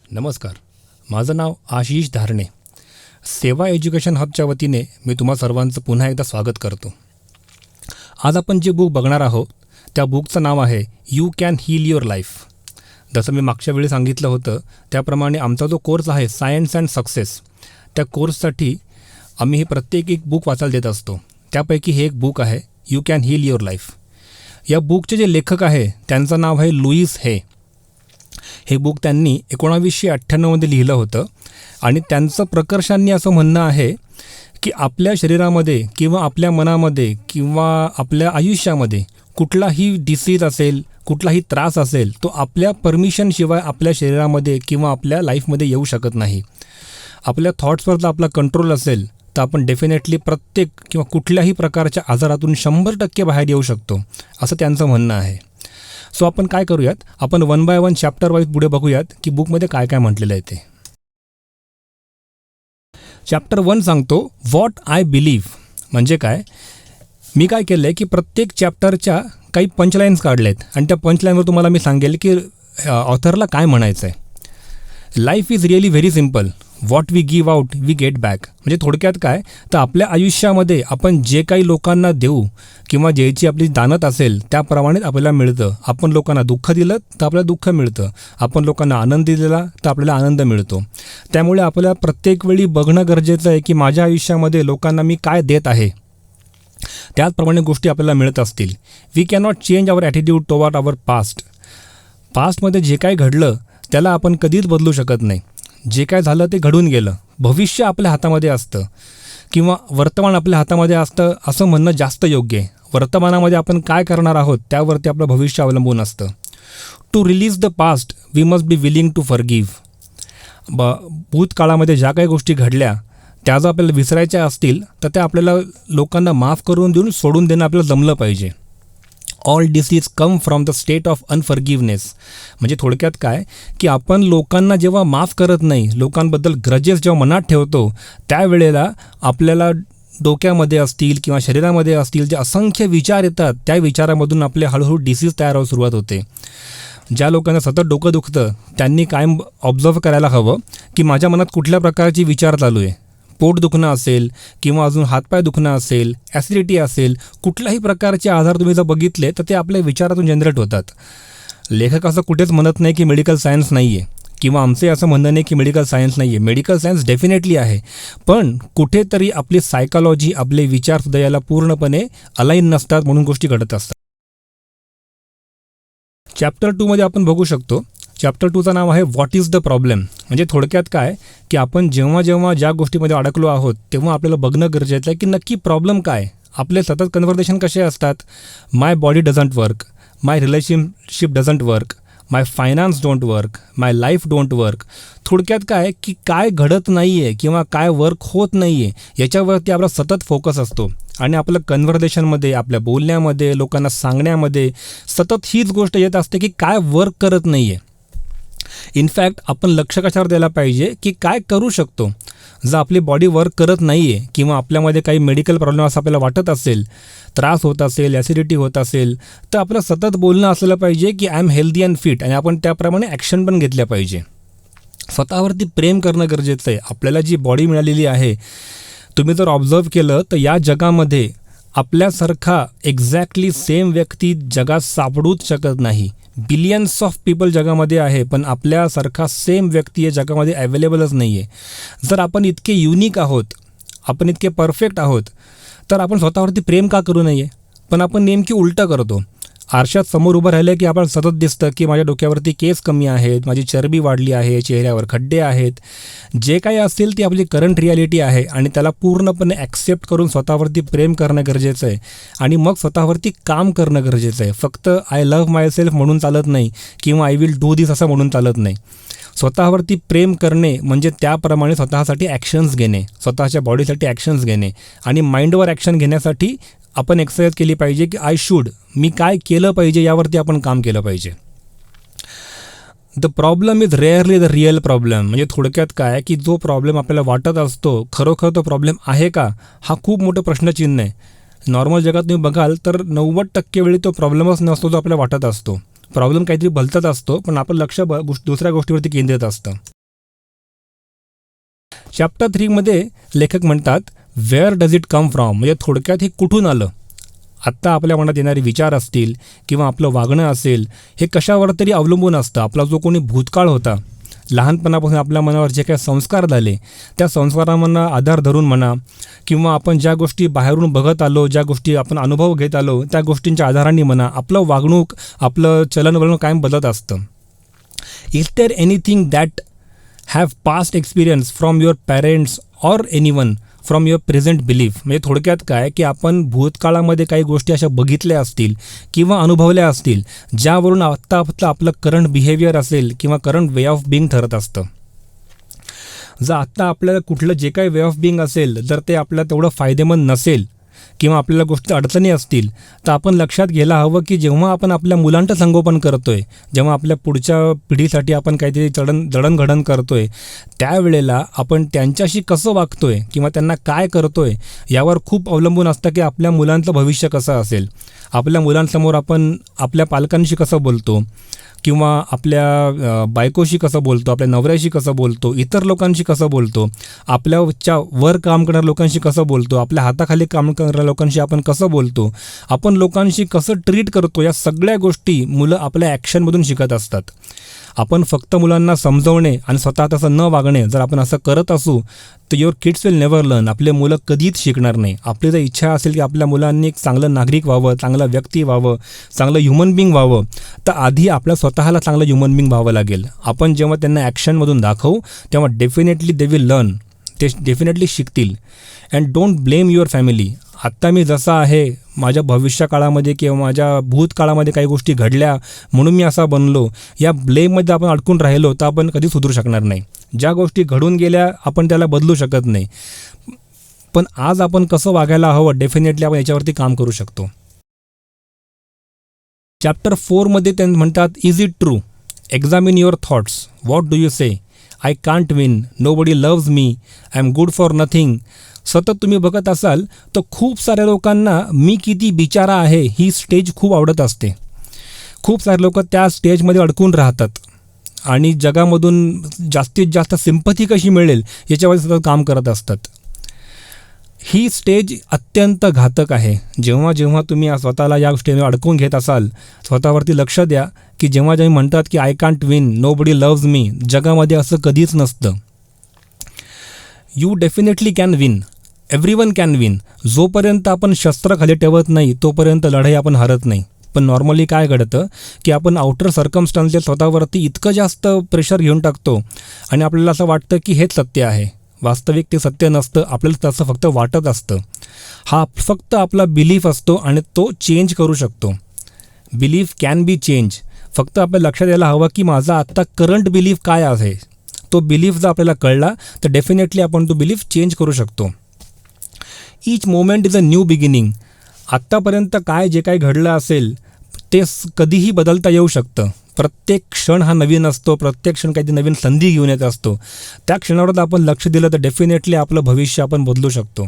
नमस्कार. माझं नाव आशिष धारणे. सेवा एज्युकेशन हबच्या वतीने मी तुम्हा सर्वांचं पुन्हा एकदा स्वागत करतो. आज आपण जे बुक बघणार आहोत त्या बुकचं नाव आहे you can heal your life. जसं मी मागच्या वेळी सांगितलं होतं त्याप्रमाणे आमचा जो कोर्स आहे सायन्स अँड सक्सेस, त्या कोर्ससाठी आम्ही हे प्रत्येक एक बुक वाचायला देत असतो. त्यापैकी हे एक बुक आहे you can heal your life. या बुकचे जे लेखक आहे त्यांचं नाव आहे लुईस हे. हे बुक त्यांनी 1998मध्ये लिहिलं होतं आणि त्यांचं प्रकर्षांनी असं म्हणणं आहे की आपल्या शरीरामध्ये किंवा आपल्या मनामध्ये किंवा आपल्या आयुष्यामध्ये कुठलाही डिसीज असेल, कुठलाही त्रास असेल, तो आपल्या परमिशनशिवाय आपल्या शरीरामध्ये किंवा आपल्या लाईफमध्ये येऊ शकत नाही. आपल्या थॉट्सवर जर आपला कंट्रोल असेल तर आपण डेफिनेटली प्रत्येक किंवा कुठल्याही प्रकारच्या आजारातून 100% बाहेर येऊ शकतो, असं त्यांचं म्हणणं आहे. सो आपण काय करूयात, आपण 1 बाय 1 चॅप्टर वाईज पुढे बघूयात की बुकमध्ये काय काय म्हटलेलं आहे ते. चॅप्टर 1 सांगतो व्हॉट आय बिलीव्ह. म्हणजे काय, मी काय केलं आहे की प्रत्येक चॅप्टरच्या काही पंचलाईन्स काढल्या आहेत आणि त्या पंचलाईनवर तुम्हाला मी सांगेल की ऑथरला काय म्हणायचं आहे. Life is really very simple. What we give out we get back. म्हणजे थोडक्यात काय, तर आपल्या आयुष्यामध्ये आपण जे काही लोकांना देऊ किंवा ज्याची आपली दानत असेल त्याप्रमाणेच आपल्याला मिळतं. आपण लोकांना दुःख दिलं तर आपल्याला दुःख मिळतं, आपण लोकांना आनंद दिलेला तर आपल्याला आनंद मिळतो. त्यामुळे आपल्याला प्रत्येक वेळी बघणं गरजेचं आहे की माझ्या आयुष्यामध्ये लोकांना मी काय देत आहे, त्याचप्रमाणे गोष्टी आपल्याला मिळत असतील. We cannot change our attitude toward our past. पास्टमध्ये जे काय घडलं त्याला आपण कधीच बदलू शकत नाही. जे काय झालं ते घडून गेलं. भविष्य आपल्या हातामध्ये असतं किंवा वर्तमान आपल्या हातामध्ये असतं असं म्हणणं जास्त योग्य आहे. वर्तमानामध्ये आपण काय करणार आहोत त्यावरती आपलं भविष्य अवलंबून असतं. To release the past we must be willing to forgive. भूतकाळामध्ये ज्या काही गोष्टी घडल्या त्या जर आपल्याला विसरायच्या असतील तर त्या आपल्याला लोकांना माफ करून देऊन सोडून देणं आपल्याला जमलं पाहिजे. All disease come from the state of unforgiveness. म्हणजे थोडक्यात काय की आपण लोकांना जेव्हा माफ करत नाही, लोकांबद्दल ग्रजेस जेव्हा मनात ठेवतो, त्यावेळेला आपल्याला डोक्यामध्ये असतील किंवा शरीरामध्ये असतील जे असंख्य विचार येतात त्या विचारामधून आपले हळूहळू डिसीज तयार व्हायला सुरुवात होते. ज्या लोकांना सतत डोकं दुखतं त्यांनी कायम ऑब्झर्व करायला हवं की माझ्या मनात कुठल्या प्रकारचे विचार चालू आहे. पोट दुखणं असेल किंवा अजून हातपाय दुखणं असेल, ॲसिडिटी असेल, कुठल्याही प्रकारचे आजार तुम्ही जर बघितले तर ते आपल्या विचारातून जनरेट होतात. लेखक असं कुठेच म्हणत नाही की मेडिकल सायन्स नाही आहे किंवा आमचे असं म्हणणं नाही की मेडिकल सायन्स नाही आहे. मेडिकल सायन्स डेफिनेटली आहे, पण कुठेतरी आपली सायकॉलॉजी, आपले विचारसुद्धा याला पूर्णपणे अलाईन नसतात, म्हणून गोष्टी घडत असतात. चॅप्टर 2मध्ये आपण बघू शकतो. चॅप्टर 2चं नाव आहे व्हॉट इज द प्रॉब्लेम. म्हणजे थोडक्यात काय की आपण जेव्हा जेव्हा ज्या गोष्टीमध्ये अडकलो आहोत तेव्हा आपल्याला बघणं गरजेचं आहे की नक्की प्रॉब्लेम काय. आपले सतत कन्व्हर्सेशन कसे असतात, my body doesn't work, my relationship doesn't work, my finance don't work, my life don't work. थोडक्यात काय की काय घडत नाही आहे किंवा काय वर्क होत नाही आहे याच्यावरती आपला सतत फोकस असतो आणि आपलं कन्व्हर्सेशनमध्ये, आपल्या बोलण्यामध्ये, लोकांना सांगण्यामध्ये सतत हीच गोष्ट येत असते की काय वर्क करत नाही आहे. इनफॅक्ट आपण लक्ष कशावर द्यायला पाहिजे की काय करू शकतो. जर आपली बॉडी वर्क करत नाही आहे किंवा आपल्यामध्ये काही मेडिकल प्रॉब्लेम असं आपल्याला वाटत असेल, त्रास होत असेल, ॲसिडिटी होत असेल, तर आपलं सतत बोलणं असलं पाहिजे की I am healthy and fit आणि आपण त्याप्रमाणे ॲक्शन पण घेतल्या पाहिजे. स्वतःवरती प्रेम करणं गरजेचं आहे. आपल्याला जी बॉडी मिळालेली आहे, तुम्ही जर ऑब्झर्व केलं तर या जगामध्ये आपल्यासारखा एक्झॅक्टली सेम व्यक्ती जगात सापडूच शकत नाही. बिलियन्स ऑफ पीपल जगामध्ये आहे, पण आपल्यासारखा सेम व्यक्ती या जगामध्ये अवेलेबलच नाही आहे. जर आपण इतके युनिक आहोत, आपण इतके परफेक्ट आहोत, तर आपण स्वतःवरती प्रेम का करू नये. पण आपण नेमकी उलटं करतो. आरशात समोर उभं राहिलं की आपण सतत दिसतं की माझ्या डोक्यावरती केस कमी आहेत, माझी चरबी वाढली आहे, चेहऱ्यावर खड्डे आहेत. जे काही असेल ती आपली करंट रियालिटी आहे आणि त्याला पूर्णपणे ॲक्सेप्ट करून स्वतःवरती प्रेम करणं गरजेचं आहे आणि मग स्वतःवरती काम करणं गरजेचं आहे. फक्त आय लव्ह माय सेल्फ म्हणून चालत नाही किंवा आय विल डू दिस असं म्हणून चालत नाही. स्वतःवरती प्रेम करणे म्हणजे त्याप्रमाणे स्वतःसाठी ॲक्शन्स घेणे, स्वतःच्या बॉडीसाठी ॲक्शन्स घेणे आणि माइंडवर ॲक्शन घेण्यासाठी आपण एक्सरसाइज केली पाहिजे की आय शुड, मी काय केलं पाहिजे यावरती आपण काम केलं पाहिजे. The problem is rarely the real problem. म्हणजे थोडक्यात काय की जो प्रॉब्लेम आपल्याला वाटत असतो खरोखर तो प्रॉब्लेम आहे का, हा खूप मोठं प्रश्नचिन्ह आहे. नॉर्मल जगात तुम्ही बघाल तर 90% वेळी तो प्रॉब्लेमच नसतो जो आपल्याला वाटत असतो. प्रॉब्लेम काहीतरी भलताच असतो, पण आपण लक्ष दुसऱ्या गोष्टीवरती केंद्रित असतं. चॅप्टर 3मध्ये लेखक म्हणतात where does it come from, म्हणजे थोडक्यात हे कुठून आलं. आत्ता आपल्या मनात येणारे विचार असतील किंवा आपलं वागणं असेल, हे कशावर तरी अवलंबून असतं. आपला जो कोणी भूतकाळ होता, लहानपणापासून आपल्या मनावर जे काही संस्कार झाले, त्या संस्कारांना आधार धरून म्हणा, किंवा आपण ज्या गोष्टी बाहेरून बघत आलो, ज्या गोष्टी आपण अनुभव घेत आलो, त्या गोष्टींच्या आधाराने म्हणा, आपलं वागणूक, आपलं चलनवलन कायम बदलत असतं. Is there anything that have past experience from your parents or anyone from your present belief, म्हणजे थोडक्यात काय की आपण भूतकाळामध्ये काही गोष्टी अशा बघितल्या असतील किंवा अनुभवल्या असतील, ज्यावरून आत्ता आपलं करंट बिहेवियर असेल किंवा करंट वे ऑफ बिंग ठरत असतं. जर आत्ता आपल्याला कुठलं जे काही वे ऑफ बिंग असेल, जर ते आपल्याला तेवढं फायदेमंद नसेल किंवा आपल्याला गोष्टी अडचणी असतील, तर आपण लक्षात घ्यायला हवं की जेव्हा आपण आपल्या मुलांचं संगोपन करतो आहे, जेव्हा आपल्या पुढच्या पिढीसाठी आपण काहीतरी जडणघडण करतो आहे, त्यावेळेला आपण त्यांच्याशी कसं वागतो आहे किंवा त्यांना काय करतो आहे, यावर खूप अवलंबून असतं की आपल्या मुलांचं भविष्य कसं असेल. आपल्या मुलांसमोर आपण आपल्या पालकांशी कसं बोलतो, किंवा आपल्या बायकोशी कसं बोलतो, आपल्या नवऱ्याशी कसं बोलतो, इतर लोकांशी कसं बोलतो, आपल्याच्या वर काम करणाऱ्या लोकांशी कसं बोलतो, आपल्या हाताखाली काम करणाऱ्या लोकांशी आपण कसं बोलतो, आपण लोकांशी कसं ट्रीट करतो, या सगळ्या गोष्टी मुलं आपल्या ॲक्शनमधून शिकत असतात. आपण फक्त मुलांना समजवणे आणि स्वतः तसं न वागणे, जर आपण असं करत असू तर your kids will never learn, आपले मुलं कधीच शिकणार नाही. आपली जर इच्छा असेल की आपल्या मुलांनी एक चांगलं नागरिक व्हावं, चांगलं व्यक्ती व्हावं, चांगलं ह्युमन बिंग व्हावं, तर आधी आपल्या स्वतःला चांगलं ह्युमन बिंग व्हावं लागेल. आपण जेव्हा त्यांना ॲक्शनमधून दाखवू तेव्हा डेफिनेटली दे विल लर्न, ते डेफिनेटली शिकतील. And don't blame your family. आत्ता मी जसा आहे, माझ्या भविष्यकाळामध्ये किंवा माझ्या भूतकाळामध्ये काही गोष्टी घडल्या म्हणून मी असा बनलो, या ब्लेममध्ये आपण अडकून राहिलो तर आपण कधी सुधरू शकणार नाही. ज्या गोष्टी घडून गेल्या आपण त्याला बदलू शकत नाही, पण आज आपण कसं वागायला हवं डेफिनेटली आपण याच्यावरती काम करू शकतो. चॅप्टर 4मध्ये ते म्हणतात is it true, examine your thoughts, what do you say, I can't win, nobody loves me, I am good for nothing. सतत तुम्ही बघत असाल तर खूप साऱ्या लोकांना मी किती बिचारा आहे ही स्टेज खूप आवडत असते. खूप सारे लोक त्या स्टेजमध्ये अडकून राहतात आणि जगामधून जास्तीत जास्त सिंपथी कशी मिळेल याच्यावर सतत काम करत असतात. ही स्टेज अत्यंत घातक आहे. जेव्हा जेव्हा तुम्ही स्वतःला या स्टेजवर अडकून घेत असाल, स्वतःवरती लक्ष द्या की जेव्हा जेव्हा म्हणतात की I can't win, nobody loves me, जगामध्ये असं कधीच नसतं. You definitely can win, everyone can win. जोपर्यंत आपण शस्त्र खाली ठेवत नाही तोपर्यंत लढाई आपण हरत नाही. पण नॉर्मली काय घडतं की आपण आउटर सर्कमस्टान्सेस स्वतःवरती इतकं जास्त प्रेशर घेऊन टाकतो आणि आपल्याला असं वाटतं की हेच सत्य आहे. वास्तविक ते सत्य नसतं, आपल्याला तसं फक्त वाटत असतं. हा फक्त आपला बिलीफ असतो आणि तो चेंज करू शकतो. Belief can be change. फक्त आपल्याला लक्षात यायला हवं की माझा आत्ता करंट बिलीफ काय आहे. तो बिलीफ जर आपल्याला कळला तर डेफिनेटली आपण तो बिलीफ चेंज करू शकतो. Each moment is a new beginning. आत्तापर्यंत काय जे काही घडलं असेल ते कधीही बदलता येऊ शकतं. प्रत्येक क्षण हा नवीन असतो, प्रत्येक क्षण काहीतरी नवीन संधी घेऊन येत असतो. त्या क्षणावर आपण लक्ष दिलं तर डेफिनेटली आपलं भविष्य आपण बदलू शकतो.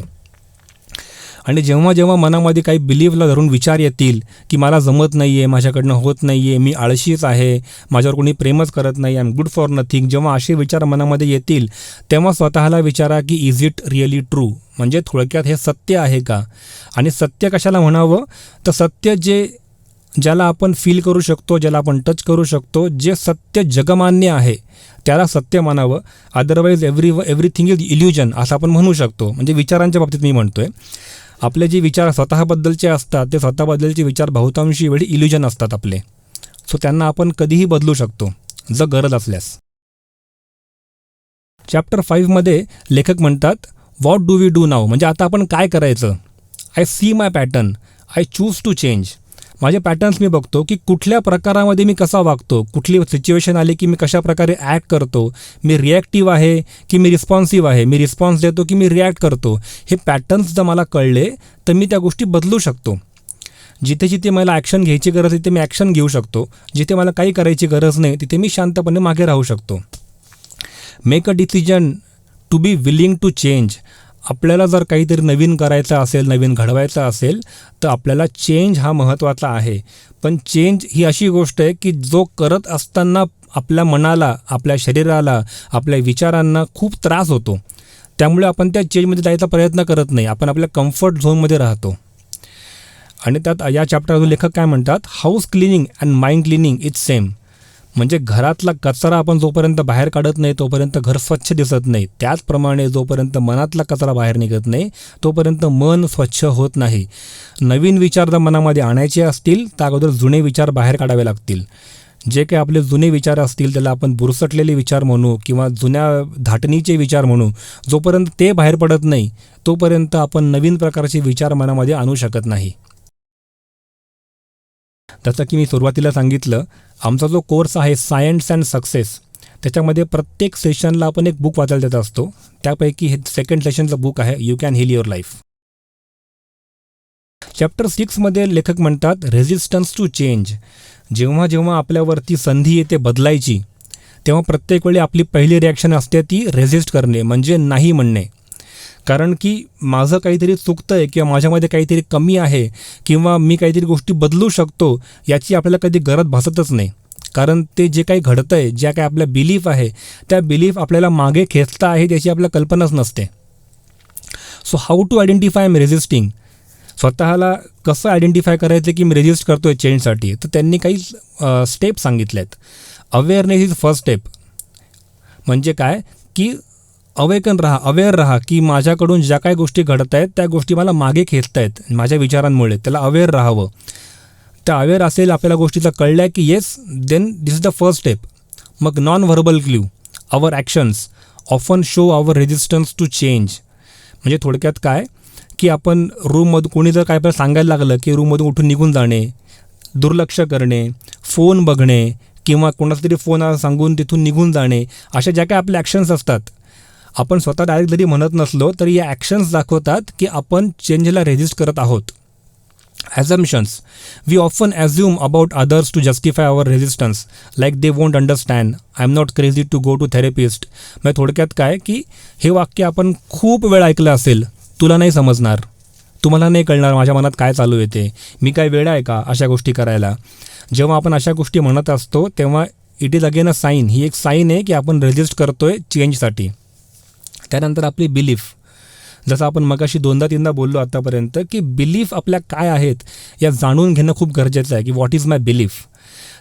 आणि जेव्हा जेव्हा मनामध्ये काही बिलीफला धरून विचार येतील की मला जमत नाही आहे, माझ्याकडनं होत नाही आहे, मी आळशीच आहे, माझ्यावर कोणी प्रेमच करत नाही, I am good for nothing, जेव्हा असे विचार मनामध्ये येतील तेव्हा स्वतःला विचारा की इज इट रिअली ट्रू, म्हणजे थोडक्यात हे सत्य आहे का. आणि सत्य कशाला म्हणावं तर सत्य ज्याला आपण फील करू शकतो, ज्याला आपण टच करू शकतो, जे सत्य जगमान्य आहे त्याला सत्य मानावं. अदरवाईज एव्हरीथिंग इज इल्युजन असं आपण म्हणू शकतो. म्हणजे विचारांच्या बाबतीत मी म्हणतो आहे, आपले जे विचार स्वतःबद्दलचे असतात ते स्वतःबद्दलचे विचार बहुतांशी वेळी इल्युजन असतात आपले. सो त्यांना आपण कधीही बदलू शकतो जर गरज असल्यास. चॅप्टर 5मध्ये लेखक म्हणतात what do we do now, म्हणजे आता आपण काय करायचं. I see my pattern, I choose to change. माझे पॅटर्न्स मी बघतो की कुठल्या प्रकारामध्ये मी कसा वागतो, कुठली सिच्युएशन आली की मी कशा प्रकारे ॲक्ट करतो, मी रिॲक्टिव्ह आहे की मी रिस्पॉन्सिव्ह आहे, मी रिस्पॉन्स देतो की मी रिॲक्ट करतो. हे पॅटर्न्स जर मला कळले तर मी त्या गोष्टी बदलू शकतो. जिथे जिथे मला ॲक्शन घ्यायची गरज आहे तिथे मी ॲक्शन घेऊ शकतो. जिथे मला काही करायची गरज नाही तिथे मी शांतपणे मागे राहू शकतो. Make a decision to be willing to change. आपल्याला जर काहीतरी नवीन करायचं असेल, नवीन घडवायचं असेल तर आपल्याला चेंज हा महत्त्वाचा आहे. पण चेंज ही अशी गोष्ट आहे की जो करत असताना आपल्या मनाला, आपल्या शरीराला, आपल्या विचारांना खूप त्रास होतो. त्यामुळे आपण त्या चेंजमध्ये जायचा प्रयत्न करत नाही, आपण आपल्या कम्फर्ट झोनमध्ये राहतो. आणि त्यात या चॅप्टरमधून लेखक काय म्हणतात, house cleaning and mind cleaning is same. म्हणजे घरातला कचरा आपण जोपर्यंत बाहेर काढत नाही तोपर्यंत घर स्वच्छ दिसत नाही. त्याचप्रमाणे जोपर्यंत मनातला कचरा बाहेर निघत नाही तोपर्यंत मन स्वच्छ होत नाही. नवीन विचार जर मनामध्ये आणायचे असतील तर अगोदर जुने विचार बाहेर काढावे लागतील. जे काही आपले जुने विचार असतील त्याला आपण बुरसटलेले विचार म्हणू किंवा जुन्या धाटणीचे विचार म्हणू, जोपर्यंत ते बाहेर पडत नाही तोपर्यंत आपण नवीन प्रकारचे विचार मनामध्ये आणू शकत नाही. जसं की मी सुरुवातीला सांगितलं, आमचा जो कोर्स आहे सायन्स अँड सक्सेस, त्याच्यामध्ये प्रत्येक सेशनला आपण एक बुक वाचायला देत असतो. त्यापैकी हे सेकंड सेशनचं बुक आहे you can heal your life. Chapter 6मध्ये लेखक म्हणतात रेझिस्टन्स टू चेंज. जेव्हा जेव्हा आपल्यावरती संधी येते बदलायची तेव्हा प्रत्येक वेळी आपली पहिली रिॲक्शन असते ती रेझिस्ट करणे, म्हणजे नाही म्हणणे. कारण की माझं काहीतरी चुकतं आहे किंवा माझ्यामध्ये काहीतरी कमी आहे किंवा मी काहीतरी गोष्टी बदलू शकतो याची आपल्याला कधी गरज भासतच नाही. कारण ते जे काही घडतं आहे, ज्या काही आपल्या बिलीफ आहे त्या बिलीफ आपल्याला मागे खेचता आहे त्याची आपल्याला कल्पनाच नसते. So how to identify am resisting. स्वतःला कसं आयडेंटिफाय करायचं की मी रेजिस्ट करतो आहे चेंजसाठी, तर त्यांनी काही स्टेप सांगितले आहेत. Awareness is first step. म्हणजे काय की अवेअर राहा की माझ्याकडून ज्या काही गोष्टी घडत आहेत त्या गोष्टी मला मागे खेचत आहेत माझ्या विचारांमुळे, त्याला अवेअर राहावं. त्या अवेअर असेल आपल्याला गोष्टीचं कळलं आहे की yes, then this is the first step. मग non verbal clue, our actions often show our resistance to change. म्हणजे थोडक्यात काय की आपण रूममधून कोणी जर काय आपल्याला सांगायला लागलं की रूममधून उठून निघून जाणे, दुर्लक्ष करणे, फोन बघणे किंवा कोणाचा तरी फोन सांगून तिथून निघून जाणे, अशा ज्या काही आपल्या ॲक्शन्स असतात, आपण स्वतः डायरेक्ट जरी म्हणत नसलो तरी या ॲक्शन्स दाखवतात की आपण चेंजला रेजिस्ट करत आहोत. Assumptions, we often assume about others to justify our resistance like they won't understand, I am not crazy to go to therapist. म्हणजे थोडक्यात काय की हे वाक्य आपण खूप वेळ ऐकलं असेल, तुला नाही समजणार, तुम्हाला नाही कळणार माझ्या मनात काय चालू येते, मी काय वेडा आहे का अशा गोष्टी करायला. जेव्हा आपण अशा गोष्टी म्हणत असतो तेव्हा it is again a sign, ही एक साईन आहे की आपण रेजिस्ट करतो आहे चेंजसाठी. त्यानंतर आपली बिलीफ, जसं आपण मगाशी 2-3दा बोललो आत्तापर्यंत की बिलीफ आपल्या काय आहेत या जाणून घेणं खूप गरजेचं आहे की व्हॉट इज माय बिलीफ.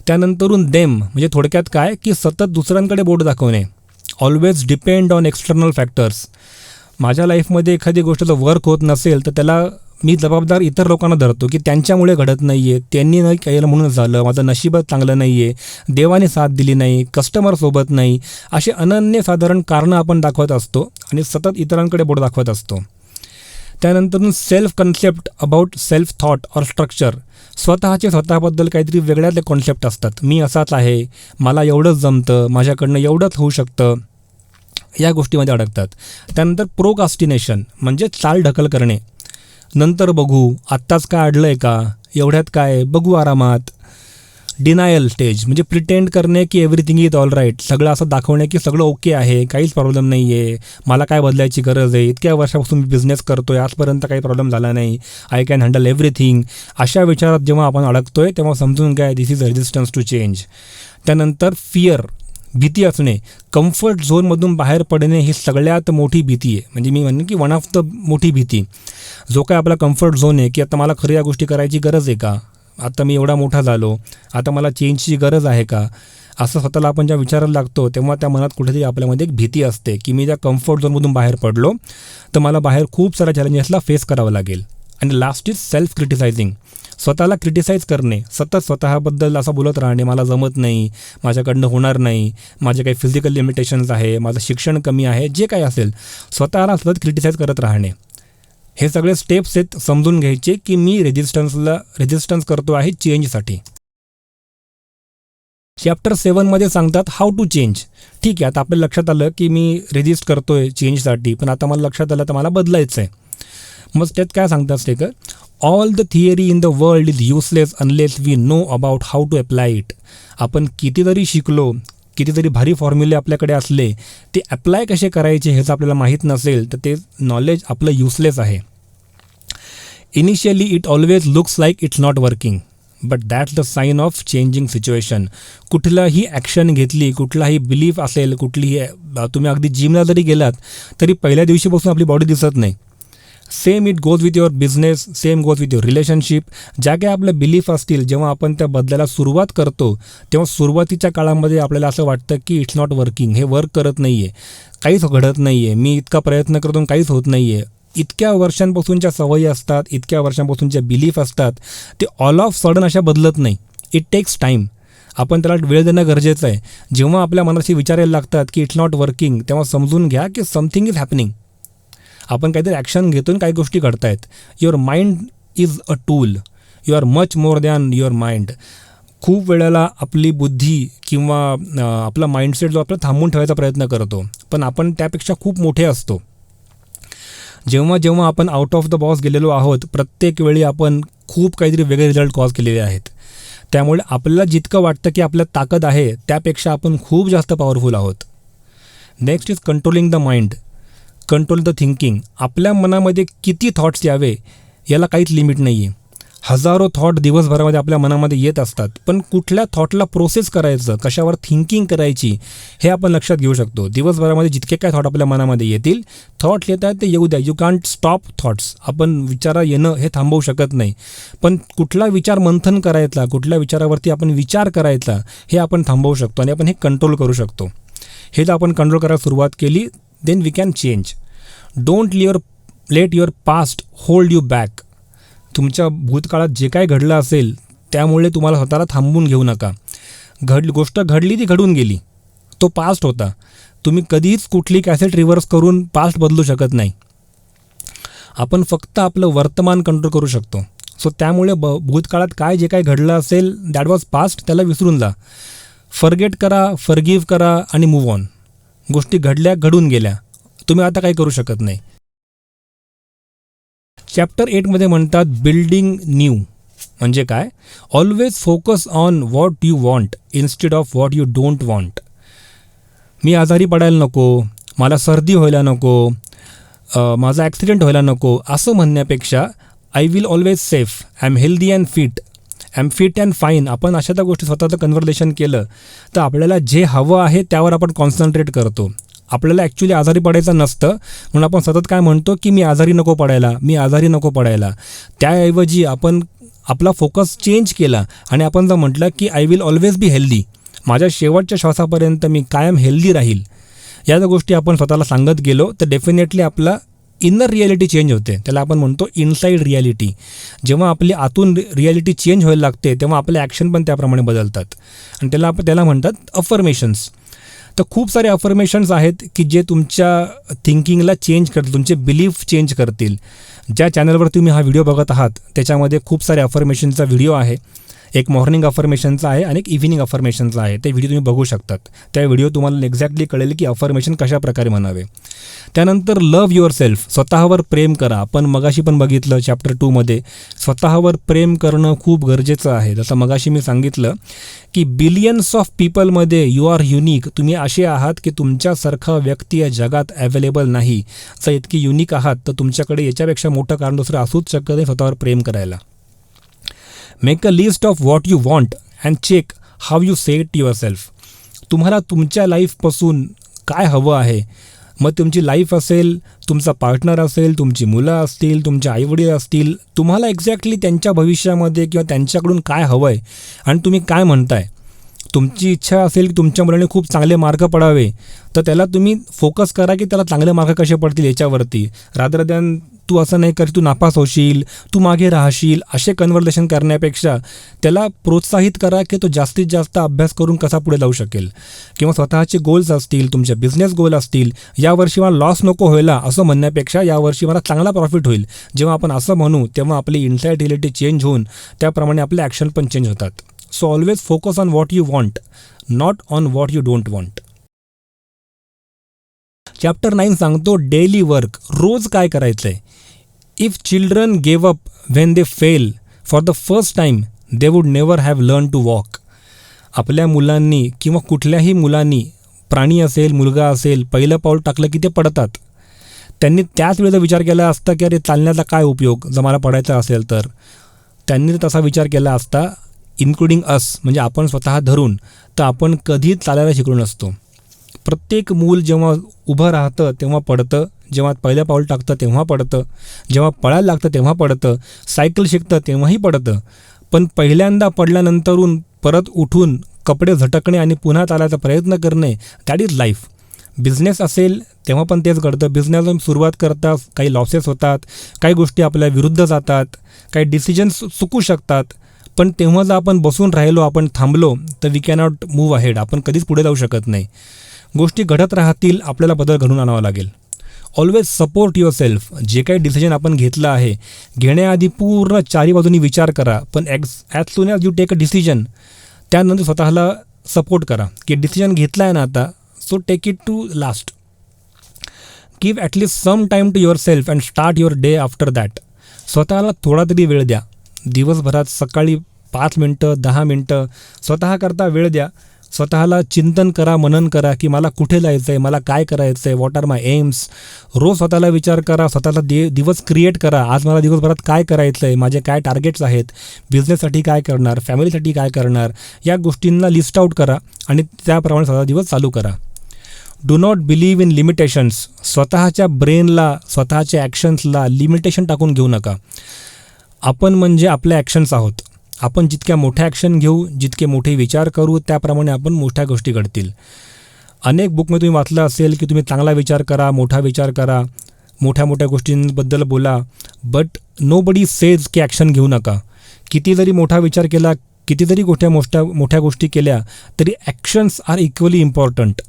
त्यानंतरून देम, म्हणजे थोडक्यात काय की सतत दुसऱ्यांकडे बोट दाखवणे, always depend on external factors. माझ्या लाईफमध्ये एखादी गोष्ट जर वर्क होत नसेल तर त्याला मी जबाबदार इतर लोकांना धरतो की त्यांच्यामुळे घडत नाही आहे, त्यांनी नाही केलं म्हणून झालं, माझं नशीबच चांगलं नाही आहे, देवाने साथ दिली नाही, कस्टमरसोबत नाही, असे अनन्यसाधारण कारणं आपण दाखवत असतो आणि सतत इतरांकडे बोट दाखवत असतो. त्यानंतर self concept about self thought or structure. स्वतःबद्दल काहीतरी वेगळ्यातले कॉन्सेप्ट असतात, मी असाच आहे, मला एवढंच जमतं, माझ्याकडनं एवढंच होऊ शकतं, या गोष्टीमध्ये अडकतात. त्यानंतर प्रोकास्टिनेशन म्हणजे चाल ढकल करणे, नंतर बघू, आत्ताच काय अडलं आहे का, एवढ्यात काय, बघू आरामात. डिनायल स्टेज म्हणजे प्रिटेंड करणे की एव्हरीथिंग इज ऑल राईट, सगळं असं दाखवणे की सगळं ओके आहे, काहीच प्रॉब्लेम नाही आहे, मला काय बदलायची गरज आहे, इतक्या वर्षापासून मी बिझनेस करतो आहे, आजपर्यंत काही प्रॉब्लेम झाला नाही, आय कॅन हँडल एव्हरीथिंग. अशा विचारात जेव्हा आपण अडकतो आहे तेव्हा समजून काय दिस इज रेजिस्टन्स टू चेंज. त्यानंतर फिअर, भीती असणे, कम्फर्ट झोनमधून बाहेर पडणे ही सगळ्यात मोठी भीती आहे. म्हणजे मी म्हणेन की वन ऑफ द मोठी भीती. जो काय आपला कम्फर्ट झोन आहे की आता मला खरी या गोष्टी करायची गरज आहे का, आता मी एवढा मोठा झालो, आता मला चेंजची गरज आहे का, असं स्वतःला आपण जेव्हा विचारायला लागतो तेव्हा त्या मनात कुठेतरी आपल्यामध्ये एक भीती असते की मी त्या कम्फर्ट झोनमधून बाहेर पडलो तर मला बाहेर खूप साऱ्या चॅलेंजेसला फेस करावं लागेल. आणि लास्ट इज सेल्फ क्रिटिसायझिंग, स्वतःला क्रिटिसाईज करणे, सतत स्वतःबद्दल असं बोलत राहणे, मला जमत नाही, माझ्याकडनं होणार नाही, माझे काही फिजिकल लिमिटेशन्स आहे, माझं शिक्षण कमी आहे, जे काही असेल स्वतःला सतत क्रिटिसाईज करत राहणे. हे सगळे स्टेप्स आहेत समजून घ्यायचे की मी रेजिस्टन्स करतो आहे चेंजसाठी. चॅप्टर 7मध्ये सांगतात हाऊ टू चेंज. ठीक आहे, आता आपल्या लक्षात आलं की मी रेजिस्ट करतो आहे चेंजसाठी, पण आता मला लक्षात आलं तर मला बदलायचं आहे. मग त्यात काय सांगतात ते का, all the theory in the world is useless unless we know about how to apply it. आपण कितीतरी शिकलो, कितीतरी भारी फॉर्म्युले आपल्याकडे असले, ते अप्लाय कसे करायचे हे जर आपल्याला माहीत नसेल तर ते नॉलेज आपलं युजलेस आहे. Initially it always looks like it's not working. But that's the sign of changing situation. कुठलाही ॲक्शन घेतली, कुठलाही बिलीफ असेल, कुठलीही तुम्ही अगदी जिमला जरी गेलात तरी पहिल्या दिवशीपासून आपली बॉडी दिसत नाही. Same it goes with your business, same goes with your relationship. ज्या काही आपल्या बिलीफ असतील, जेव्हा आपण त्या बदलायला सुरुवात करतो तेव्हा सुरुवातीच्या काळामध्ये आपल्याला असं वाटतं की इट्स नॉट वर्किंग, हे वर्क करत नाही आहे, काहीच घडत नाही आहे, मी इतका प्रयत्न करतो काहीच होत नाही आहे. इतक्या वर्षांपासूनच्या सवयी असतात, इतक्या वर्षांपासूनच्या बिलीफ असतात, ते ऑल ऑफ सडन अशा बदलत नाही. It takes time. आपण त्याला वेळ देणं गरजेचं आहे. जेव्हा आपल्या मनाशी विचारायला लागतात की इट्स नॉट वर्किंग, तेव्हा समजून घ्या की समथिंग इज हॅपनिंग. आपण काहीतरी ॲक्शन घेतो आणि काही गोष्टी घडतायत. Your mind is a tool, you are much more than your mind. खूप वेळेला आपली बुद्धी किंवा आपला माइंडसेट जो आपला थांबवून ठेवायचा प्रयत्न करतो, पण आपण त्यापेक्षा खूप मोठे असतो. जेव्हा जेव्हा आपण आउट ऑफ द बॉक्स गेलेलो आहोत, प्रत्येक वेळी आपण खूप काहीतरी वेगळे रिझल्ट कॉज केलेले आहेत. त्यामुळे आपल्याला जितकं वाटतं की आपल्यात ताकद आहे त्यापेक्षा आपण खूप जास्त पॉवरफुल आहोत. Next is controlling the mind, control the thinking. आपल्या मनामध्ये किती थॉट्स यावे याला काहीच लिमिट नाही आहे. हजारो थॉट दिवसभरामध्ये आपल्या मनामध्ये येत असतात, पण कुठल्या थॉटला प्रोसेस करायचं, कशावर थिंकिंग करायची हे आपण लक्षात घेऊ शकतो. दिवसभरामध्ये जितके काय थॉट आपल्या मनामध्ये येतील, थॉट्स येत आहेत ते येऊ द्या. You can't stop thoughts. आपण विचार येणं हे थांबवू शकत नाही, पण कुठला विचार मंथन करायचा, कुठल्या विचारावरती आपण विचार करायचा हे आपण थांबवू शकतो आणि आपण हे कंट्रोल करू शकतो. हे जर आपण कंट्रोल करायला सुरुवात केली, then we can change. Don't let your past hold you back. तुमच्या भूतकाळात जे काय घडलं असेल त्यामुळे तुम्हाला स्वतःला थांबवून घेऊ नका. गोष्ट घडली ती घडून गेली, तो पास्ट होता. तुम्ही कधीच कुठली कॅसेट रिव्हर्स करून पास्ट बदलू शकत नाही. आपण फक्त आपलं वर्तमान कंट्रोल करू शकतो. सो त्यामुळे भूतकाळात काय जे काय घडलं असेल दॅट वॉज पास्ट, त्याला विसरून जा. फॉरगेट करा, फॉरगिव्ह करा आणि मूव्ह ऑन. गोष्टी घडल्या, घडून गेल्या, तुम्ही आता काही करू शकत नाही. चॅप्टर 8मध्ये म्हणतात बिल्डिंग न्यू. म्हणजे काय? Always focus on what you want instead of what you don't want. मी आजारी पडायला नको, मला सर्दी व्हायला नको, माझा ॲक्सिडेंट व्हायला नको असं म्हणण्यापेक्षा I will always safe, I am healthy and fit, I am fit and fine. आपण अशा त्या गोष्टी स्वतःचं कन्व्हर्सेशन केलं तर आपल्याला जे हवं आहे त्यावर आपण कॉन्सन्ट्रेट करतो. आपल्याला ॲक्च्युली आजारी पडायचं नसतं, म्हणून आपण सतत काय म्हणतो की मी आजारी नको पडायला, मी आजारी नको पडायला. त्याऐवजी आपण आपला फोकस चेंज केला आणि आपण जर म्हटलं की I will always be healthy, माझ्या शेवटच्या श्वासापर्यंत मी कायम हेल्दी राहील, या जर गोष्टी आपण स्वतःला सांगत गेलो तर डेफिनेटली आपला इनर रियालिटी चेंज होते. त्याला आपण म्हणतो इनसाईड रियालिटी. जेव्हा आपली आतून रियालिटी चेंज व्हायला लागते तेव्हा आपले ॲक्शन पण त्याप्रमाणे बदलतात आणि त्याला म्हणतात अफर्मेशन्स. तर खूप सारे अफर्मेशन्स आहेत की जे तुमच्या थिंकिंगला चेंज करतील, तुमचे बिलीफ चेंज करतील. ज्या चॅनलवर तुम्ही हा व्हिडिओ बघत आहात त्याच्यामध्ये खूप सारे अफर्मेशनचा व्हिडिओ आहे. एक मॉर्निंग अफर्मेशनचा आहे आणि एक इव्हिनिंग अफर्मेशनचा आहे. ते व्हिडिओ तुम्ही बघू शकतात. त्या व्हिडिओ तुम्हाला एक्झॅक्टली कळेल की अफर्मेशन कशा प्रकारे म्हणावे. त्यानंतर लव्ह युअर सेल्फ, स्वतःवर प्रेम करा. आपण मगाशी पण बघितलं चॅप्टर 2मध्ये स्वतःवर प्रेम करणं खूप गरजेचं आहे. जसं मगाशी मी सांगितलं की बिलियन्स ऑफ पीपलमध्ये यू आर युनिक. तुम्ही असे आहात की तुमच्यासारखा व्यक्ती या जगात अवेलेबल नाही. जर इतकी युनिक आहात तर तुमच्याकडे याच्यापेक्षा मोठं कारण दुसरं असूच शकत नाही स्वतःवर प्रेम करायला. Make a list of what you want and check how you say it yourself. तुम्हाला तुमच्या लाईफपासून काय हवं आहे. मग तुमची लाईफ असेल, तुमचा पार्टनर असेल, तुमची मुलं असतील, तुमचे आईवडील असतील, तुम्हाला एक्झॅक्टली त्यांच्या भविष्यामध्ये किंवा त्यांच्याकडून काय हवं आहे आणि तुम्ही काय म्हणताय. तुमची इच्छा असेल की तुमच्या मुलाने खूप चांगले मार्क पडावे तर त्याला तुम्ही फोकस करा की त्याला चांगले मार्क कसे पडतील याच्यावरती. रादर दॅन तू असं नाही कर, तू नापास होशील, तू मागे राहशील, असे कन्व्हर्सेशन करण्यापेक्षा त्याला प्रोत्साहित करा की तो जास्तीत जास्त अभ्यास करून कसा पुढे जाऊ शकेल. किंवा स्वतःचे गोल्स असतील, तुमचे बिझनेस गोल असतील, यावर्षी मला लॉस नको व्हायला असं म्हणण्यापेक्षा यावर्षी मला चांगला प्रॉफिट होईल. जेव्हा आपण असं म्हणू तेव्हा आपली इनसाईड रियालिटी चेंज होऊन त्याप्रमाणे आपले ॲक्शन पण चेंज होतात. So always focus on what you want, not on what you don't want. Chapter 9 सांगतो डेली वर्क, रोज काय करायचं आहे. If children gave up when they fell for the first time they would never have learn to walk. आपल्या मुलांनी किंवा कुठल्याही मुलांनी, प्राणी असेल, मुलगा असेल, पहिलं पाऊल टाकलं की ते पडतात. त्यांनी त्याच वेळेचा विचार केला असता की अरे चालण्याचा काय उपयोग जर मला पडायचा असेल तर. त्यांनी तसा विचार केला असता इन्क्लुडिंग अस म्हणजे आपण स्वतः धरून, तर आपण कधीच चालायला शिकलो नसतो. प्रत्येक मूल जेव्हा उभं राहतं तेव्हा पडतं, जेव्हा पहिलं पाऊल टाकतं तेव्हा पडतं, जेव्हा पळायला लागतं तेव्हा पडतं, सायकल शिकतं तेव्हाही पडतं. पण पहिल्यांदा पडल्यानंतरून परत उठून कपडे झटकणे आणि पुन्हा चालायचा प्रयत्न करणे, दॅट इज लाईफ. बिझनेस असेल तेव्हा पण तेच घडतं. बिझनेसला सुरुवात करतात, काही लॉसेस होतात, काही गोष्टी आपल्या विरुद्ध जातात, काही डिसिजन्स चुकू शकतात. पण तेव्हा जर आपण बसून राहिलो, आपण थांबलो, तर वी कॅनॉट मूव्ह अहेड. आपण कधीच पुढे जाऊ शकत नाही. गोष्टी घडत राहतील, आपल्याला बदल घडून आणावा लागेल. Always support your self. जे काही डिसिजन आपण घेतलं आहे, घेण्याआधी पूर्ण चारी बाजूनी विचार करा. पण as soon as you take a decision, त्यानंतर स्वतःला सपोर्ट करा की डिसिजन घेतला आहे ना आता, so take it to last. Give at least some time to yourself and start your day after that. स्वतःला थोडा तरी वेळ द्या. दिवसभरात सकाळी 5 मिनटं 10 मिनटं स्वतःकरता वेळ द्या. स्वतःला चिंतन करा, मनन करा की मला कुठे जायचं आहे, मला काय करायचं आहे, व्हॉट आर माय एम्स. रोज स्वतःला विचार करा, स्वतःला दिवस क्रिएट करा. आज मला दिवसभरात काय करायचं आहे, माझे काय टार्गेट्स आहेत, बिझनेससाठी काय करणार, फॅमिलीसाठी काय करणार, या गोष्टींना लिस्ट आउट करा आणि त्याप्रमाणे स्वतः दिवस चालू करा. Do not believe in limitations. स्वतःच्या ब्रेनला, स्वतःच्या ॲक्शन्सला लिमिटेशन टाकून घेऊ नका. आपण म्हणजे आपल्या ॲक्शन्स आहोत. आपण जितक्या मोठ्या ॲक्शन घेऊ, जितके मोठे विचार करू, त्याप्रमाणे आपण मोठ्या गोष्टी घडतील. अनेक बुकमध्ये तुम्ही वाचलं असेल की तुम्ही चांगला विचार करा, मोठा विचार करा, मोठ्या मोठ्या गोष्टींबद्दल बोला, बट नो बडी सेज की ॲक्शन घेऊ नका. किती जरी मोठा विचार केला, किती जरी मोठ्या गोष्टी केल्या, तरी ॲक्शन्स आर इक्वली इम्पॉर्टंट.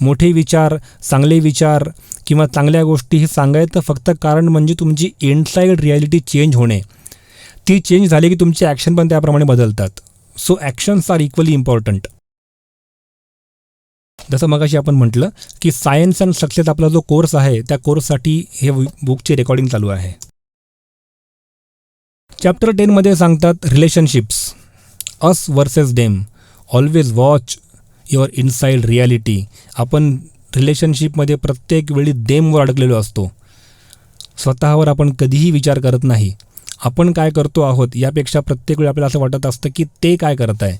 मोठे विचार, चांगले विचार किंवा चांगल्या गोष्टी हे सांगायचं फक्त कारण म्हणजे तुमची इनसाईड रिॲलिटी चेंज होणे. ती चेंज झाली की तुमचे ॲक्शन पण त्याप्रमाणे बदलतात. So actions are equally important. जसं मगाशी आपण म्हटलं की सायन्स अँड सक्सेस आपला जो कोर्स आहे, त्या कोर्ससाठी हे बुकची रेकॉर्डिंग चालू आहे. चॅप्टर 10मध्ये सांगतात relationships, us versus them. Always watch your inside reality. आपण रिलेशनशिपमध्ये प्रत्येक वेळी देमवर अडकलेलो असतो. स्वतःवर आपण कधीही विचार करत नाही. आपण काय करतो आहोत यापेक्षा प्रत्येक वेळी आपल्याला असं वाटत असतं की ते काय करत आहे.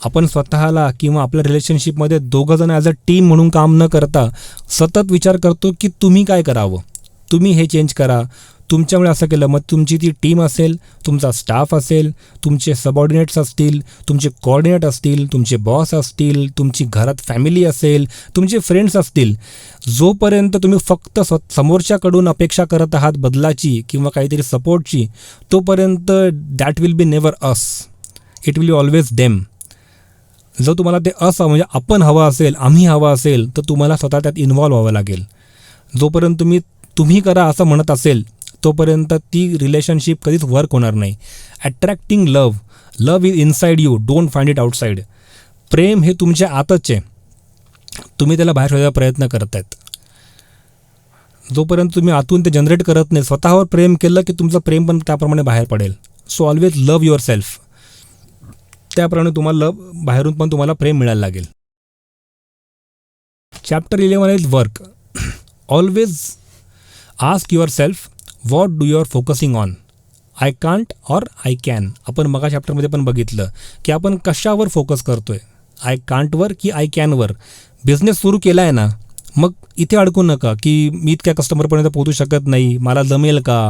आपण स्वतःला किंवा आपल्या रिलेशनशिपमध्ये दोघंजण ॲज अ टीम म्हणून काम न करता सतत विचार करतो की तुम्ही काय करावं, तुम्ही हे चेंज करा, तुमच्यामुळे असं केलं. मग तुमची ती टीम असेल, तुमचा स्टाफ असेल, तुमचे सबऑर्डिनेट्स असतील, तुमचे कोऑर्डिनेट असतील, तुमचे बॉस असतील, तुमची घरात फॅमिली असेल, तुमचे फ्रेंड्स असतील. जोपर्यंत तुम्ही फक्त समोरच्याकडून अपेक्षा करत आहात बदलाची किंवा काहीतरी सपोर्टची, तोपर्यंत that will be never us, it will be always them. जर तुम्हाला ते म्हणजे आपण हवं असेल, आम्ही हवं असेल, तर तुम्हाला स्वतः त्यात इन्व्हॉल्व व्हावं लागेल. जोपर्यंत तुम्ही करा असं म्हणत असेल, तोपर्यंत ती रिलेशनशिप कधीच वर्क होणार नाही. Attracting love is inside you, don't find it outside. प्रेम हे तुमच्या आतच आहे, तुम्ही त्याला बाहेर शोधायचा प्रयत्न करत आहेत. जोपर्यंत तुम्ही आतून ते जनरेट करत नाही, स्वतःवर प्रेम केलं की तुमचं प्रेम पण त्याप्रमाणे बाहेर पडेल. So always love yourself. त्याप्रमाणे तुम्हाला बाहेरून पण तुम्हाला प्रेम मिळायला लागेल. Chapter 11 is work. Always ask yourself what do you are focusing on. I can't or I can. आपण मगा चॅप्टरमध्ये पण बघितलं की आपण कशावर फोकस करतोय, आय कांटवर की आय कॅनवर. बिझनेस सुरू केला आहे ना, मग इथे अडकू नका की मी इतक्या कस्टमरपर्यंत पोहोचू शकत नाही, मला जमेल का,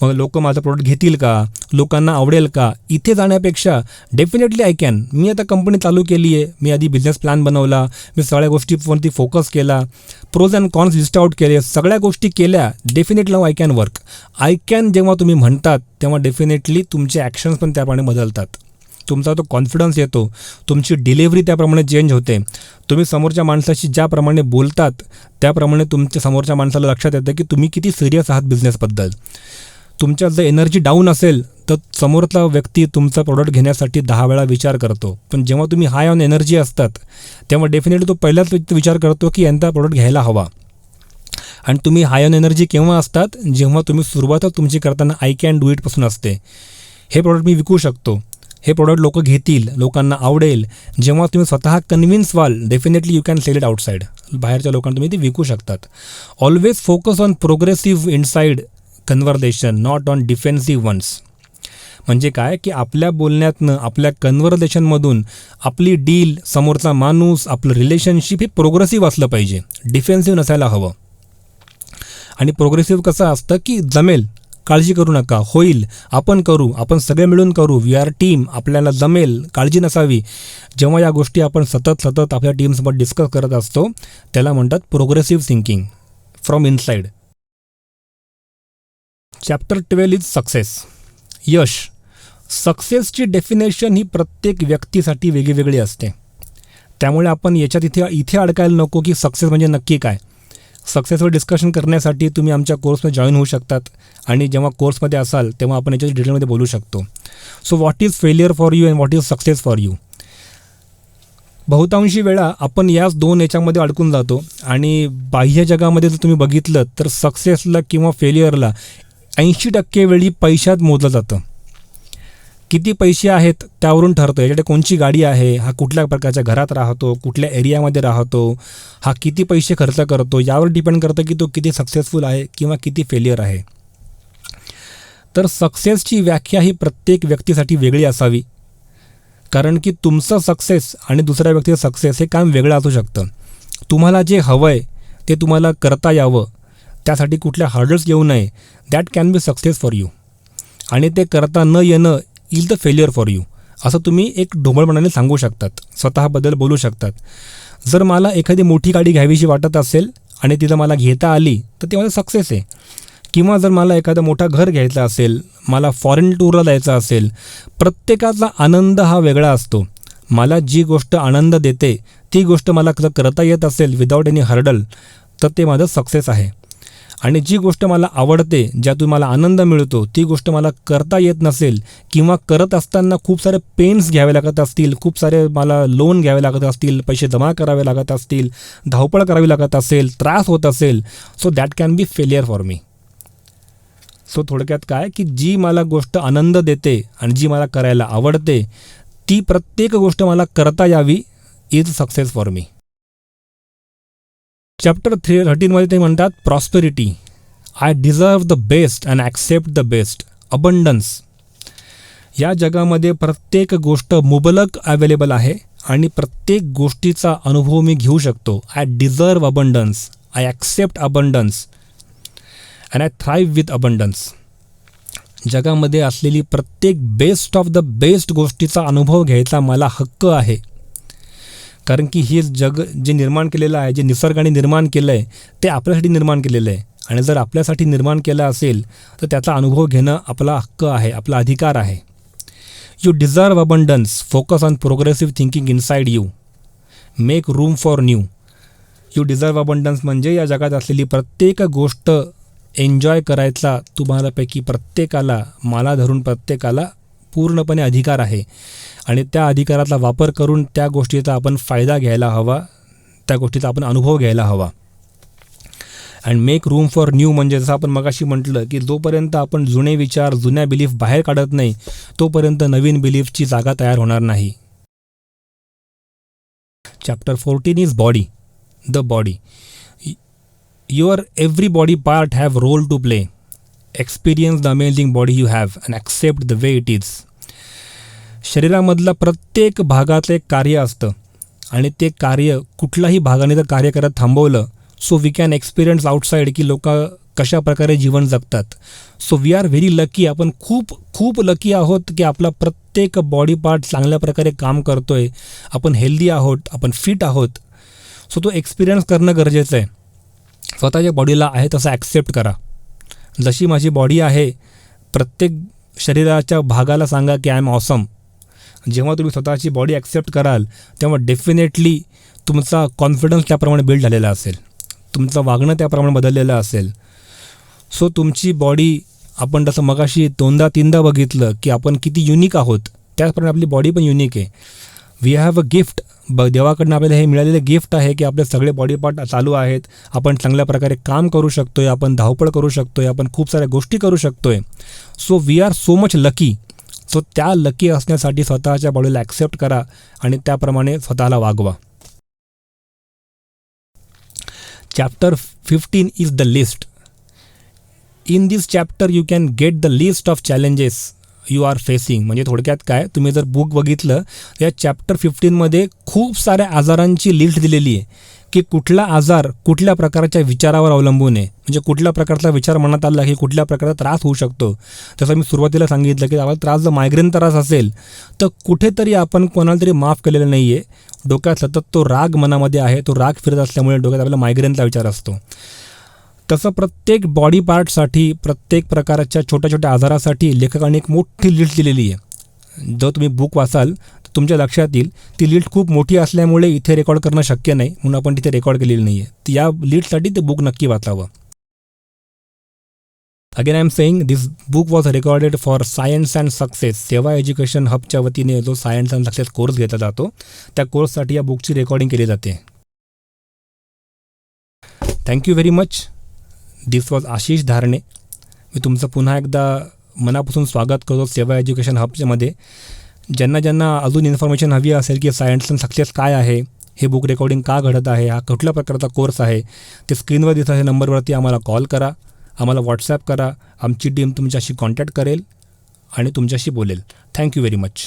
मग लोक माझं प्रोडक्ट घेतील का, लोकांना आवडेल का. इथे जाण्यापेक्षा डेफिनेटली आय कॅन. मी आता कंपनी चालू केली आहे, मी आधी बिझनेस प्लॅन बनवला, मी सगळ्या गोष्टीवरती फोकस केला, pros and cons list out केले, सगळ्या गोष्टी केल्या, definitely I can work. I can जेव्हा तुम्ही म्हणतात तेव्हा डेफिनेटली तुमचे ॲक्शन्स पण त्याप्रमाणे बदलतात. तुमचा तो कॉन्फिडन्स येतो, तुमची डिलिव्हरी त्याप्रमाणे चेंज होते. तुम्ही समोरच्या माणसाशी ज्याप्रमाणे बोलतात त्याप्रमाणे तुमच्या समोरच्या माणसाला लक्षात येतं की तुम्ही किती सिरियस आहात बिझनेसबद्दल. तुमच्यात जर एनर्जी डाऊन असेल तर समोरचा व्यक्ती तुमचा प्रोडक्ट घेण्यासाठी 10 वेळा विचार करतो. पण जेव्हा तुम्ही हाय ऑन एनर्जी असतात तेव्हा डेफिनेटली तो पहिलाच विचार करतो की यांचा प्रोडक्ट घ्यायला हवा. आणि तुम्ही हाय ऑन एनर्जी केव्हा असतात, जेव्हा तुम्ही सुरुवातच तुमची करताना आय कॅन डू इटपासून असते. हे प्रोडक्ट मी विकू शकतो, हे प्रोडक्ट लोक घेतील, लोकांना आवडेल. जेव्हा तुम्ही स्वतः कन्व्हिन्स व्हाल, definitely you can sell it outside. बाहेरच्या लोकांना तुम्ही ते विकू शकतात. Always focus on progressive inside conversation, not on defensive ones. म्हणजे काय की आपल्या बोलण्यातनं, आपल्या कन्व्हर्सेशनमधून आपली डील, समोरचा माणूस, आपलं रिलेशनशिप हे प्रोग्रेसिव्ह असलं पाहिजे, डिफेन्सिव्ह नसायला हवं. आणि प्रोग्रेसिव्ह कसं असतं की जमेल, काळजी करू नका, होईल, आपण करू, आपण सगळे मिळून करू, वी आर टीम, आपल्याला जमेल, काळजी नसावी. जेव्हा या गोष्टी आपण सतत आपल्या टीमसोबत डिस्कस करत असतो त्याला म्हणतात progressive thinking from inside. Chapter 12 is success, यश. सक्सेसची डेफिनेशन ही प्रत्येक व्यक्तीसाठी वेगळी असते. त्यामुळे आपण याच्यात इथे अडकायला नको की सक्सेस म्हणजे नक्की काय. सक्सेसवर डिस्कशन करण्यासाठी तुम्ही आमच्या कोर्समध्ये जॉईन होऊ शकतात आणि जेव्हा कोर्समध्ये असाल तेव्हा आपण याच्या डिटेलमध्ये बोलू शकतो. So what is failure for you and what is success for you. बहुतांशी वेळा आपण याच दोन याच्यामध्ये अडकून जातो आणि बाह्य जगामध्ये जर तुम्ही बघितलं तर सक्सेसला किंवा फेलियरला 80% वेळी पैशात मोजलं जातं. किती पैसे आहेत त्यावरून ठरतं याच्याकडे कोणची गाडी आहे, हा कुठल्या प्रकारच्या घरात राहतो, कुठल्या एरियामध्ये राहतो, हा किती पैसे खर्च करतो, यावर डिपेंड करतं की तो किती सक्सेसफुल आहे किंवा किती फेलियर आहे. तर सक्सेसची व्याख्या ही प्रत्येक व्यक्तीसाठी वेगळी असावी, कारण की तुमचं सक्सेस आणि दुसऱ्या व्यक्तीचं सक्सेस हे काम वेगळं असू शकतं. तुम्हाला जे हवं आहे ते तुम्हाला करता यावं, त्यासाठी कुठल्या हर्डल्स येऊ नये, that can be success for you. आणि ते करता न येणं is the failure for you, असं तुम्ही एक ढोबळपणाने सांगू शकतात, स्वतःबद्दल बोलू शकतात. जर मला एखादी मोठी गाडी घ्यावीशी वाटत असेल आणि तिथं मला घेता आली तर ते माझं सक्सेस आहे. किंवा जर मला एखादं मोठं घर घ्यायचं असेल, मला फॉरेन टूरला जायचं असेल, प्रत्येकाचा आनंद हा वेगळा असतो. मला जी गोष्ट आनंद देते ती गोष्ट मला करता येत असेल विदाऊट एनी हर्डल तर ते माझं सक्सेस आहे. आणि जी गोष्ट मला आवडते, ज्यातून मला आनंद मिळतो, ती गोष्ट मला करता येत नसेल किंवा करत असताना खूप सारे पेन्स घ्यावे लागत असतील, खूप सारे मला लोन घ्यावे लागत असतील, पैसे जमा करावे लागत असतील, धावपळ करावी लागत असेल, त्रास होत असेल, so that can be failure for me. So थोडक्यात काय की जी मला गोष्ट आनंद देते आणि जी मला करायला आवडते ती प्रत्येक गोष्ट मला करता यावी is success for me. Chapter 13मध्ये ते म्हणतात prosperity. I deserve the best and accept the best. Abundance. या जगामध्ये प्रत्येक गोष्ट मुबलक अवेलेबल आहे आणि प्रत्येक गोष्टीचा अनुभव मी घेऊ शकतो. I deserve abundance, I accept abundance and I thrive with abundance. जगामध्ये असलेली प्रत्येक बेस्ट ऑफ द बेस्ट गोष्टीचा अनुभव घ्यायचा मला हक्क आहे, कारण की हे जग जे निर्माण केलेलं आहे, जे निसर्गाने निर्माण केलं आहे ते आपल्यासाठी निर्माण केलेलं आहे. आणि जर आपल्यासाठी निर्माण केलं असेल तर त्याचा अनुभव घेणं आपला हक्क आहे, आपला अधिकार आहे. You deserve abundance. Focus on progressive thinking inside you. Make room for new. You deserve abundance म्हणजे या जगात असलेली प्रत्येक गोष्ट एन्जॉय करायचा तुम्हालापैकी प्रत्येकाला, मला धरून प्रत्येकाला पूर्णपणे अधिकार आहे आणि त्या अधिकाराचा वापर करून त्या गोष्टीचा आपण फायदा घ्यायला हवा, त्या गोष्टीचा आपण अनुभव घ्यायला हवा. And make room for new म्हणजे जसं आपण मगाशी म्हटलं की जोपर्यंत आपण जुने विचार, जुन्या बिलीफ बाहेर काढत नाही तोपर्यंत नवीन बिलीफची जागा तयार होणार नाही. Chapter 14 is body. The body. Your every body part have role to play. Experience the amazing body you have and accept the way it is. शरीरामधलं प्रत्येक भागाचं एक कार्य असतं आणि ते कार्य कुठल्याही भागाने जर कार्य करत थांबवलं so we can experience outside की लोक कशा प्रकारे जीवन जगतात. So we are very lucky. आपण खूप खूप लकी आहोत की आपला प्रत्येक बॉडी पार्ट चांगल्या प्रकारे काम करतो आहे, आपण हेल्दी आहोत, आपण फिट आहोत. सो तो एक्सपिरियन्स करणं गरजेचं आहे. स्वतःच्या बॉडीला आहे तसं ॲक्सेप्ट करा. जशी माझी बॉडी आहे, प्रत्येक शरीराच्या भागाला सांगा की आय एम ऑसम. जेव्हा तुम्ही स्वतःची बॉडी ॲक्सेप्ट कराल तेव्हा डेफिनेटली तुमचा कॉन्फिडन्स त्याप्रमाणे बिल्ड झालेला असेल, तुमचं वागणं त्याप्रमाणे बदललेलं असेल. सो तुमची बॉडी, आपण जसं मगाशी 2-3दा बघितलं की आपण किती युनिक आहोत, त्याचप्रमाणे आपली बॉडी पण युनिक आहे. We have a gift. देवाकडनं आपल्याला हे मिळालेलं गिफ्ट आहे की आपले सगळे बॉडी पार्ट चालू आहेत, आपण चांगल्या प्रकारे काम करू शकतो आहे, आपण धावपळ करू शकतो आहे, आपण खूप साऱ्या गोष्टी करू शकतो आहे. So we are so much lucky. So त्या लकी असण्यासाठी स्वतःच्या बॉडीला ॲक्सेप्ट करा आणि त्याप्रमाणे स्वतःला वागवा. Chapter 15 is the list. In this chapter you can get the list of challenges you are facing. म्हणजे थोडक्यात काय, तुम्ही जर बुक बघितलं या चॅप्टर 15मध्ये खूप साऱ्या आजारांची लिस्ट दिलेली आहे की कुठला आजार कुठल्या प्रकारच्या विचारावर अवलंबून आहे. म्हणजे कुठल्या प्रकारचा विचार मनात आला की कुठल्या प्रकारचा त्रास होऊ शकतो. जसं मी सुरुवातीला सांगितलं की आपला त्रास जर मायग्रेन त्रास असेल तर कुठेतरी आपण कोणाला तरी माफ केलेलं नाही आहे. डोक्यात सतत तो राग मनामध्ये आहे, तो राग फिरत असल्यामुळे डोक्यात आपल्याला मायग्रेनचा विचार असतो. तसं प्रत्येक बॉडी पार्टसाठी, प्रत्येक प्रकारच्या छोट्या छोट्या आजारासाठी लेखकाने एक मोठी लिस्ट दिलेली आहे. जर तुम्ही बुक वाचाल तर तुमच्या लक्षात येईल. ती लिस्ट खूप मोठी असल्यामुळे इथे रेकॉर्ड करणं शक्य नाही, म्हणून आपण तिथे रेकॉर्ड केलेली नाही आहे. या लिस्टसाठी ते बुक नक्की वाचावं. Again I am saying this book was recorded for science and success. सेवा एज्युकेशन हबच्या वतीने जो सायन्स अँड सक्सेस कोर्स घेतला जातो त्या कोर्ससाठी या बुकची रेकॉर्डिंग केली जाते. Thank you very much. This was Ashish Dharne. मी तुमचं पुन्हा एकदा मनापासून स्वागत करतो सेवा एज्युकेशन हबच्यामध्ये. ज्यांना ज्यांना अजून इन्फॉर्मेशन हवी असेल की सायन्स अँड सक्सेस काय आहे, हे बुक रेकॉर्डिंग का घडत आहे, हा कुठल्या प्रकारचा कोर्स आहे, ते स्क्रीनवर दिसणाऱ्या नंबरवरती आम्हाला कॉल करा, आम्हाला व्हॉट्सॲप करा. आमची टीम तुमच्याशी कॉन्टॅक्ट करेल आणि तुमच्याशी बोलेल. Thank you very much.